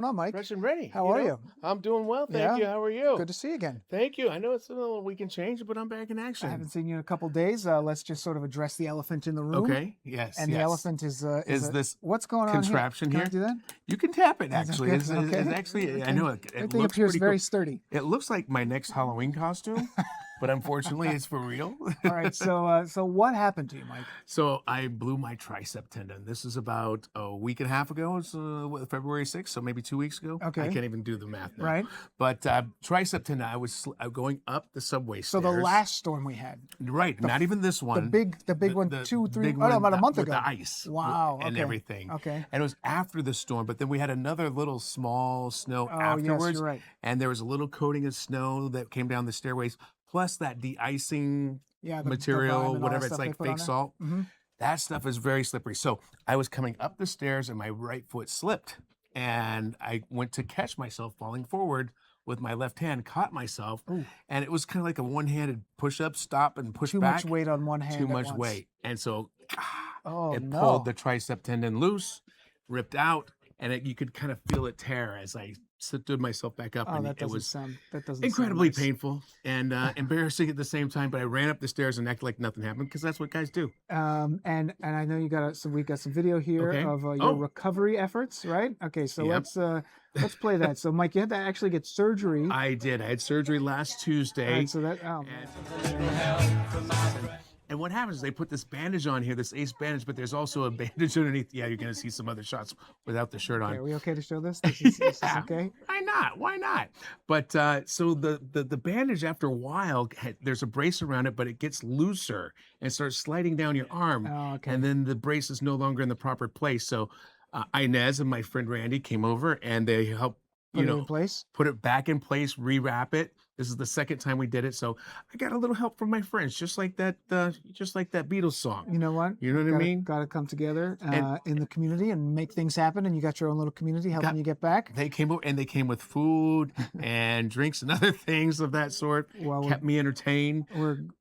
No, Mike. Fresh and ready. How are you? I'm doing well, thank you. How are you? Good to see you again. Thank you. I know it's a little week and change, but I'm back in action. I haven't seen you in a couple days. Let's just sort of address the elephant in the room. Okay. Yes. And the elephant is this what's going on contraption here? here? Can I do that? You can tap it. Actually, That's good. it's actually. Okay. I know it It looks appears pretty very cool. sturdy. It looks like my next Halloween costume, but unfortunately, it's for real. All right. So what happened to you, Mike? So I blew my tricep tendon. This is about a week and a half ago. It's February 6th, so maybe 2 weeks ago. Okay. I can't even do the math now. Right. But tricep tendon, I was going up the subway So stairs. the last storm we had. Right, not even this one. The big one, the 2, 3, big oh, no, about a one month with ago. the ice. Wow. And okay. everything. Okay. And it was after the storm, but then we had another little small snow afterwards. Yes, you're right. And there was a little coating of snow that came down the stairways, plus that de-icing material, whatever. It's like fake salt. Mm-hmm. That stuff is very slippery. So I was coming up the stairs and my right foot slipped. And I went to catch myself falling forward with my left hand, caught myself. Ooh. And it was kind of like a one-handed push-up, stop, and push Too back. much weight on one hand. Too at much once. weight. And so it no. pulled the tricep tendon loose, ripped out, and you could kind of feel it tear as I stood myself back up. Oh, and that it was doesn't incredibly sound nice. painful and embarrassing at the same time. But I ran up the stairs and acted like nothing happened because that's what guys do. And I know you got we got some video here Okay. of your recovery efforts, right? Okay, so Yep. let's play that. So Mike, you had to actually get surgery. I did. I had surgery last Tuesday. All right, so that And what happens is they put this bandage on here, this ace bandage, but there's also a bandage underneath. Yeah, you're going to see some other shots without the shirt on. okay, are we okay to show this? This is okay. Why not? Why not? But so the bandage, after a while, there's a brace around it, but it gets looser and starts sliding down your arm. Oh, okay. And then the brace is no longer in the proper place. So Inez and my friend Randy came over and they helped, Put it in place. put it back in place, rewrap it. This is the second time we did it, so I got a little help from my friends, just like that Beatles song. You know what? You know what I mean? Got to come together in the community and make things happen. And you got your own little community helping you get back. They came over and they came with food and drinks and other things of that sort. Well, kept me entertained.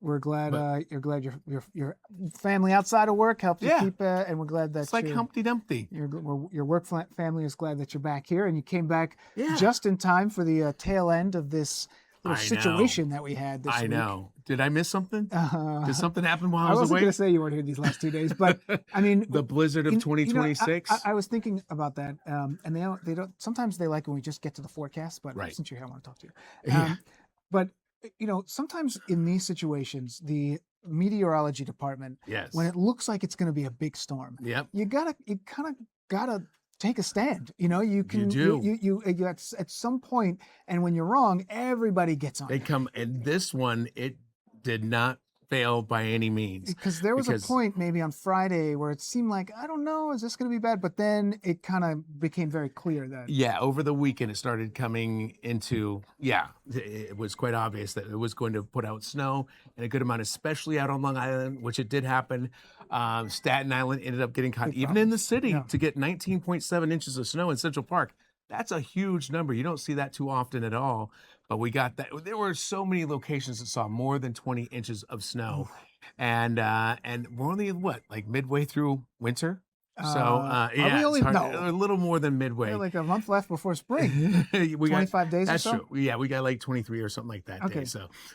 We're glad you're glad your family outside of work helped you keep, and we're glad that It's like Humpty Dumpty. Your work family is glad that you're back here, and you came back Yeah. just in time for the tail end of this little I situation that we had this I week. know. Did I miss something? Did something happen while I I was wasn't away? going to say you weren't here these last 2 days, but I mean, The blizzard of 2026. I was thinking about that, and they don't. Sometimes they like when we just get to the forecast, but Right. since you're here, I want to talk to you. Yeah. But sometimes in these situations, the meteorology department, Yes. when it looks like it's going to be a big storm, Yep. you kind of gotta take a stand. You can do. you at some point, and when you're wrong, everybody gets on. They come, and this one, it did not fail by any means. Because there was a point maybe on Friday where it seemed like, I don't know, is this going to be bad? But then it kind of became very clear that. Yeah, over the weekend it started coming into, it was quite obvious that it was going to put out snow and a good amount, especially out on Long Island, which it did happen. Staten Island ended up getting caught, even in the city, to get 19.7 inches of snow in Central Park. That's a huge number. You don't see that too often at all. But we got that. There were so many locations that saw more than 20 inches of snow. And we're only, like midway through winter? So, Are we only, a little more than midway. We're like a month left before spring. 25 days or so? That's true. Yeah, we got like 23 or something like that Okay. day.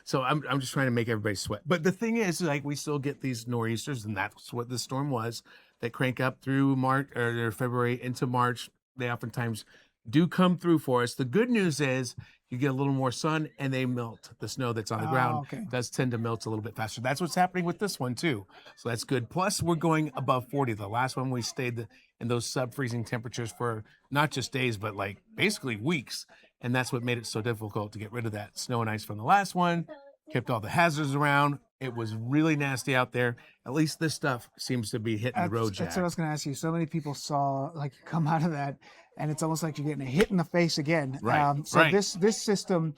So I'm just trying to make everybody sweat. But the thing is, like, we still get these nor'easters, and that's what the storm was, that crank up through March or February into March. They oftentimes do come through for us. The good news is you get a little more sun and they melt. The snow that's on the ground does tend to melt a little bit faster. That's what's happening with this one too. So that's good. Plus we're going above 40. The last one we stayed in those sub-freezing temperatures for not just days, but like basically weeks. And that's what made it so difficult to get rid of that snow and ice from the last one. Kept all the hazards around. It was really nasty out there. At least this stuff seems to be hitting the road, Jack. That's what I was going to ask you. So many people saw come out of that, and it's almost like you're getting a hit in the face again. Right. This system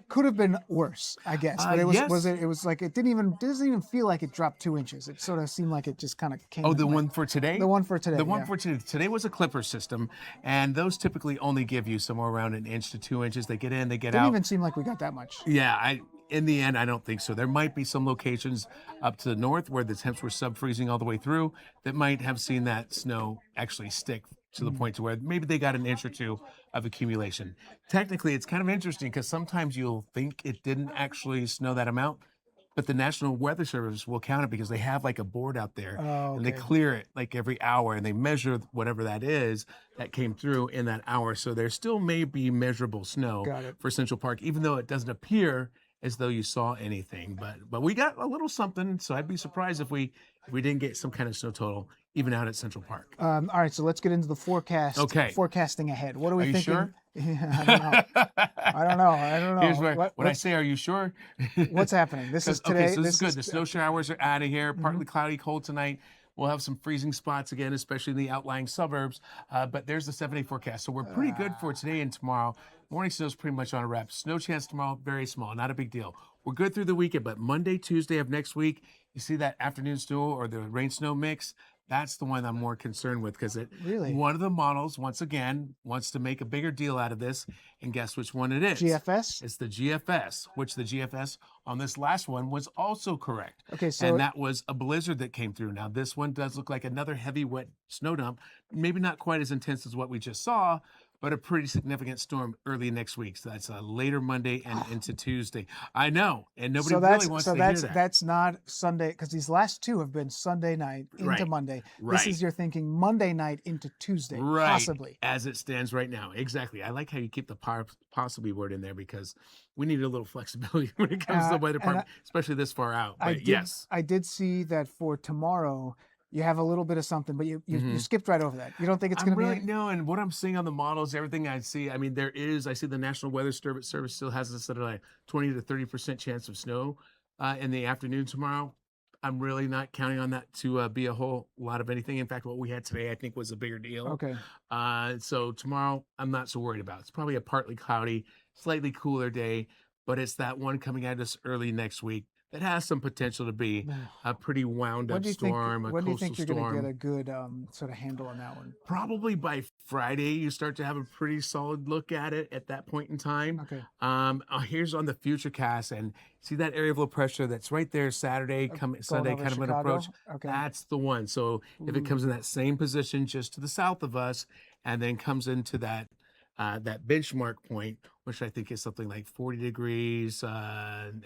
could have been worse, I guess. But it was it was like it doesn't even feel like it dropped 2 inches. It sort of seemed like it just kind of came. Oh, the one for today? The one for today. The one for today. Today was a clipper system, and those typically only give you somewhere around 1 inch to 2 inches. They get in, they get out. Didn't even seem like we got that much. Yeah, in the end, I don't think so. There might be some locations up to the north where the temps were sub-freezing all the way through that might have seen that snow actually stick to the point to where maybe they got an inch or two of accumulation. Technically, it's kind of interesting because sometimes you'll think it didn't actually snow that amount, but the National Weather Service will count it because they have like a board out there and they clear it like every hour and they measure whatever that is that came through in that hour. So there still may be measurable snow for Central Park, even though it doesn't appear as though you saw anything. But we got a little something, so I'd be surprised if we didn't get some kind of snow total even out at Central Park. All right, so let's get into the forecast. Okay. Forecasting ahead. What are we you thinking? Sure? I don't know. Here's when I say, are you sure? What's happening? This is today. Okay, so this is good. The snow showers are out of here. Partly cloudy, cold tonight. We'll have some freezing spots again, especially in the outlying suburbs. But there's the 7-day forecast. So we're pretty good for today and tomorrow. Morning snow is pretty much on a wrap. Snow chance tomorrow, very small, not a big deal. We're good through the weekend, but Monday, Tuesday of next week, you see that afternoon snow or the rain snow mix? That's the one I'm more concerned with because one of the models, once again, wants to make a bigger deal out of this. And guess which one it is? GFS? It's the GFS, which the GFS on this last one was also correct. Okay, so and that was a blizzard that came through. Now, this one does look like another heavy, wet snow dump. Maybe not quite as intense as what we just saw, but a pretty significant storm early next week. So that's later Monday and into Tuesday. I know, and nobody really wants to hear that. That's not Sunday, because these last two have been Sunday night into Monday. This is, you're thinking Monday night into Tuesday, possibly. As it stands right now. Exactly. I like how you keep the possibly word in there because we need a little flexibility when it comes to the weather department, especially this far out. But I did see that for tomorrow, you have a little bit of something, but you skipped right over that. You don't think it's going to be? No, and what I'm seeing on the models, everything I see, I mean, I see the National Weather Service still has us at a 20 to 30% chance of snow in the afternoon tomorrow. I'm really not counting on that to be a whole lot of anything. In fact, what we had today, I think, was a bigger deal. Okay. So tomorrow, I'm not so worried about. It's probably a partly cloudy, slightly cooler day, but it's that one coming at us early next week that has some potential to be a pretty wound up storm, when do you think you're going to get a a good sort of handle on that one? Probably by Friday, you start to have a pretty solid look at it at that point in time. Okay. Here's on the futurecast, and see that area of low pressure that's right there Saturday, Sunday, kind of an approach. Okay. That's the one. So if it comes in that same position just to the south of us, and then comes into that benchmark point, which I think is something like 40 degrees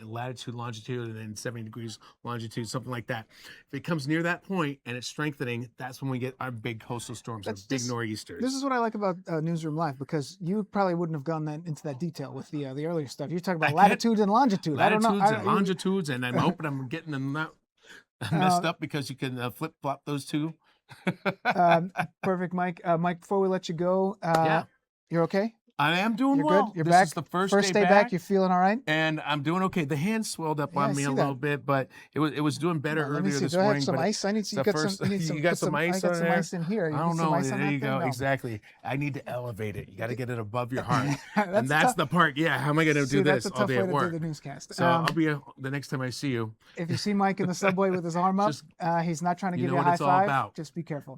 latitude, longitude, and then 70 degrees longitude, something like that. If it comes near that point and it's strengthening, that's when we get our big coastal storms, our big nor'easters. This is what I like about Newsroom Live, because you probably wouldn't have gone into that detail with the earlier stuff. You're talking about latitudes and longitude. Latitudes and longitudes, and I'm hoping I'm getting them not messed up because you can flip-flop those two. Perfect, Mike. Mike, before we let you go, you're okay? I am doing well. Good? You're this back? Is the first day back. You're feeling all right? And I'm doing okay. The hand swelled up on me a little bit, but it was doing better earlier this morning. Have some ice. I need to. You got some ice on there? I got some ice in here. I don't know. There you go. No. Exactly. I need to elevate it. You got to get it above your heart. And that's the part. Yeah. How am I going to do this all day at work? That's a tough way to do the newscast. So I'll be the next time I see you. If you see Mike in the subway with his arm up, he's not trying to give you a high five. Just be careful.